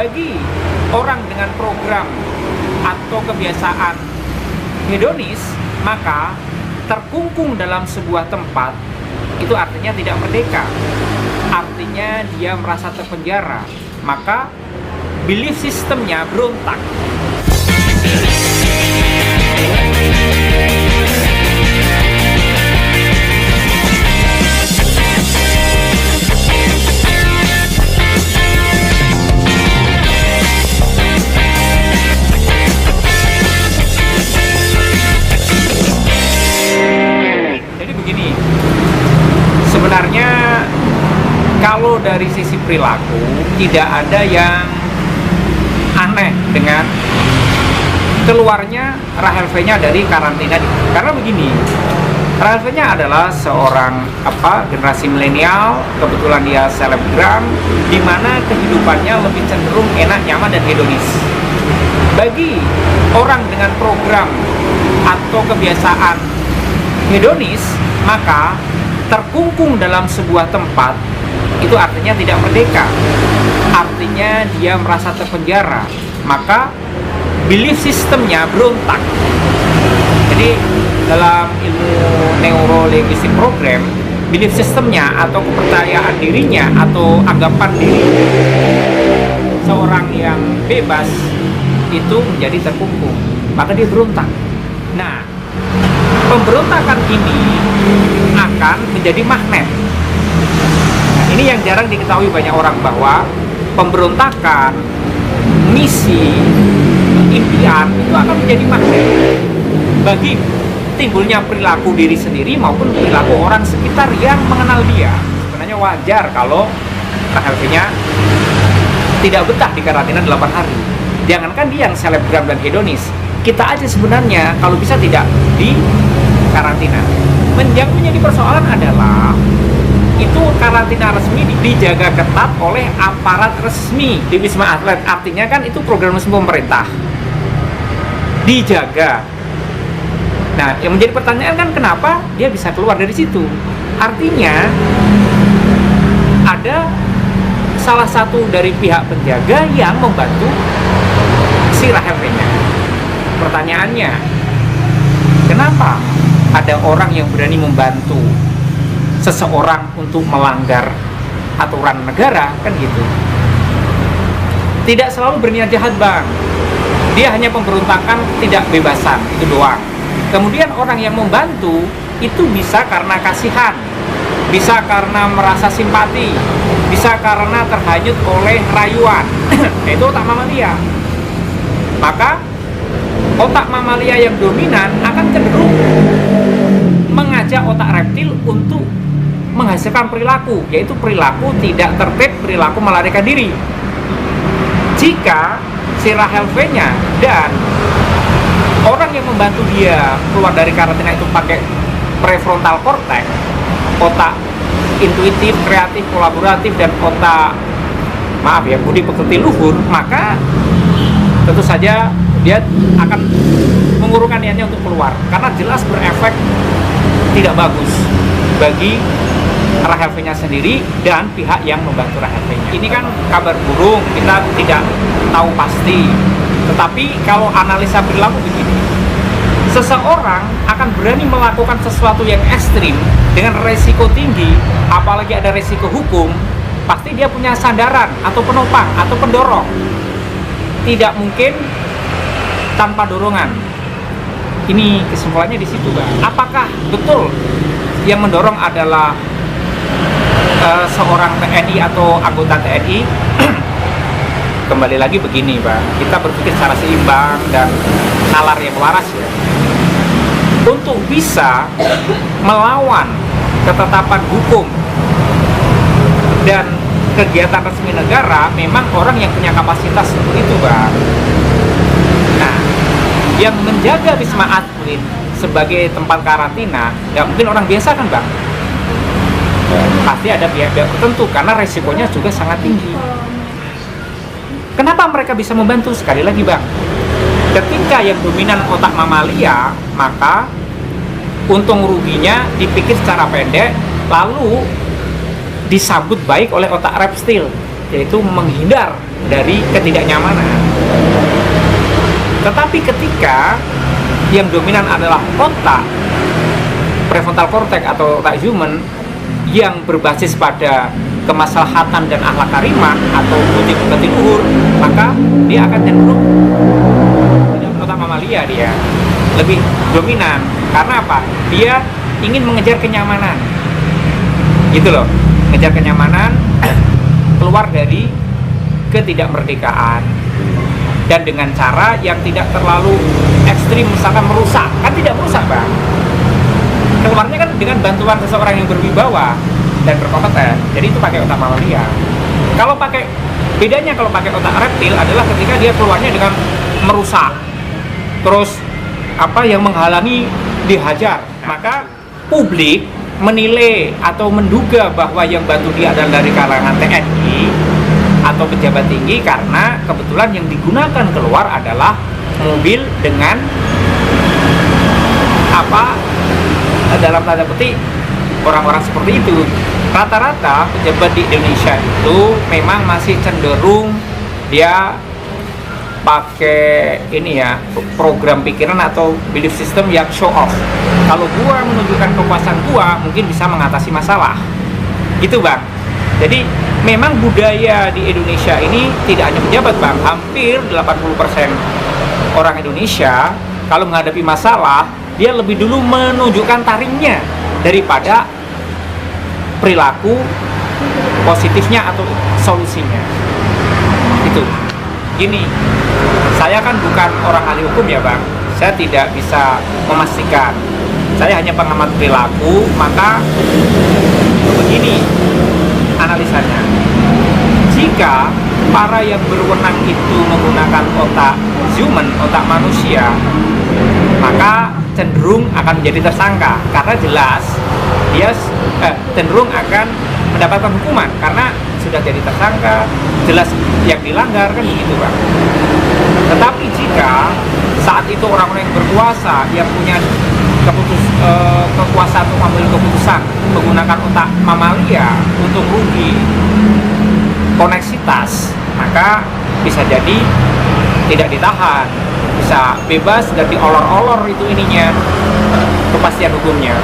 Bagi orang dengan program atau kebiasaan hedonis, maka terkungkung dalam sebuah tempat itu artinya tidak merdeka. Artinya dia merasa terpenjara, maka belief sistemnya berontak. Jadi begini, sebenarnya kalau dari sisi perilaku tidak ada yang aneh dengan keluarnya Rahel V-nya dari karantina. Karena begini, Rahel V-nya adalah seorang generasi milenial, kebetulan dia selebgram, di mana kehidupannya lebih cenderung enak, nyaman, dan hedonis. Bagi orang dengan program atau kebiasaan hedonis, maka terkungkung dalam sebuah tempat itu artinya tidak merdeka. Artinya dia merasa terpenjara, maka belief sistemnya berontak. Jadi dalam ilmu neurolinguistik program, belief sistemnya atau kepercayaan dirinya atau anggapan diri seorang yang bebas itu menjadi terkungkung, maka dia berontak. Nah, pemberontakan ini akan menjadi magnet. Nah, ini yang jarang diketahui banyak orang, bahwa pemberontakan, misi, impian itu akan menjadi magnet bagi timbulnya perilaku diri sendiri maupun perilaku orang sekitar yang mengenal dia. Sebenarnya wajar kalau Rahel V-nya tidak betah di karantina 8 hari. Jangankan dia yang selebgram dan hedonis, kita aja sebenarnya kalau bisa tidak di karantina. Yang menjadi persoalan adalah itu karantina resmi dijaga ketat oleh aparat resmi di Wisma Atlet. Artinya kan itu program resmi pemerintah dijaga. Nah, yang menjadi pertanyaan kan kenapa dia bisa keluar dari situ? Artinya ada salah satu dari pihak penjaga yang membantu si Rahel V-nya. Pertanyaannya, kenapa ada orang yang berani membantu seseorang untuk melanggar aturan negara, kan gitu? Tidak selalu berniat jahat, Bang. Dia hanya pemberontakan tidak bebasan, itu doang. Kemudian orang yang membantu itu bisa karena kasihan, bisa karena merasa simpati, bisa karena terhanyut oleh rayuan. Itu otak mamalia. Maka otak mamalia yang dominan akan cenderung mengajak otak reptil untuk menghasilkan perilaku, yaitu perilaku tidak tertib, perilaku melarikan diri. Jika si Rahel V-nya dan orang yang membantu dia keluar dari karantina itu pakai prefrontal cortex, otak intuitif, kreatif, kolaboratif, dan otak budi pekerti luhur, maka tentu saja dia akan mengurungkan niatnya untuk keluar, karena jelas berefek tidak bagus bagi Rahel V-nya sendiri dan pihak yang membantu Rahel V-nya. Ini kan kabar burung, kita tidak tahu pasti. Tetapi kalau analisa perilaku begini, seseorang akan berani melakukan sesuatu yang ekstrim dengan resiko tinggi, apalagi ada resiko hukum, pasti dia punya sandaran atau penopang atau pendorong. Tidak mungkin tanpa dorongan. Ini kesimpulannya di situ, Bang. Apakah betul yang mendorong adalah seorang TNI atau anggota TNI? Kembali lagi begini, Bang. Kita berpikir secara seimbang dan nalar yang waras, ya. Untuk bisa melawan ketetapan hukum dan kegiatan resmi negara, memang orang yang punya kapasitas untuk itu, Bang. Nah, yang menjaga Wisma Atlet sebagai tempat karantina nggak mungkin orang biasa, kan, Bang? Pasti ada pihak-pihak tertentu, karena resikonya juga sangat tinggi. Kenapa mereka bisa membantu? Sekali lagi, Bang, ketika yang dominan otak mamalia, maka untung ruginya dipikir secara pendek, lalu disambut baik oleh otak reptil. yaitu menghindar dari ketidaknyamanan. Tetapi ketika yang dominan adalah otak prefrontal cortex atau otak human yang berbasis pada kemaslahatan dan akhlak karimah atau budi luhur, maka dia akan cenderung otak mamalia, dia lebih dominan. Karena apa? Dia ingin mengejar kenyamanan, gitu loh, mengejar kenyamanan, keluar dari ketidakmerdekaan, dan dengan cara yang tidak terlalu ekstrim, misalkan merusak. Kan tidak merusak, Bang. Keluarnya kan dengan bantuan seseorang yang berwibawa dan berkompeten. Jadi itu pakai otak mamalia. Bedanya kalau pakai otak reptil adalah ketika dia keluarnya dengan merusak, terus yang menghalangi dihajar. Maka publik menilai atau menduga bahwa yang bantu dia adalah dari kalangan TNI atau pejabat tinggi, karena kebetulan yang digunakan keluar adalah mobil dengan dalam tanda petik orang-orang seperti itu. Rata-rata pejabat di Indonesia itu memang masih cenderung dia pakai program pikiran atau belief system yang show off. Kalau gua menunjukkan kekuasaan gua, mungkin bisa mengatasi masalah, gitu, Bang. Jadi memang budaya di Indonesia ini tidak hanya pejabat, Bang. Hampir 80% orang Indonesia kalau menghadapi masalah, dia lebih dulu menunjukkan taringnya daripada perilaku positifnya atau solusinya. Itu. Gini, saya kan bukan orang ahli hukum ya, Bang. Saya tidak bisa memastikan. Saya hanya pengamat perilaku, maka begini analisanya. Jika para yang berwenang itu menggunakan otak human, otak manusia, maka cenderung akan menjadi tersangka, karena jelas dia cenderung akan mendapatkan hukuman karena sudah jadi tersangka, jelas yang dilanggar, kan begitu, Bang. Tetapi jika saat itu orang-orang yang berkuasa, yang punya kekuasaan untuk mengambil keputusan menggunakan otak mamalia untuk rugi koneksitas, maka bisa jadi tidak ditahan, bisa bebas dan diolor-olor itu kepastian hukumnya.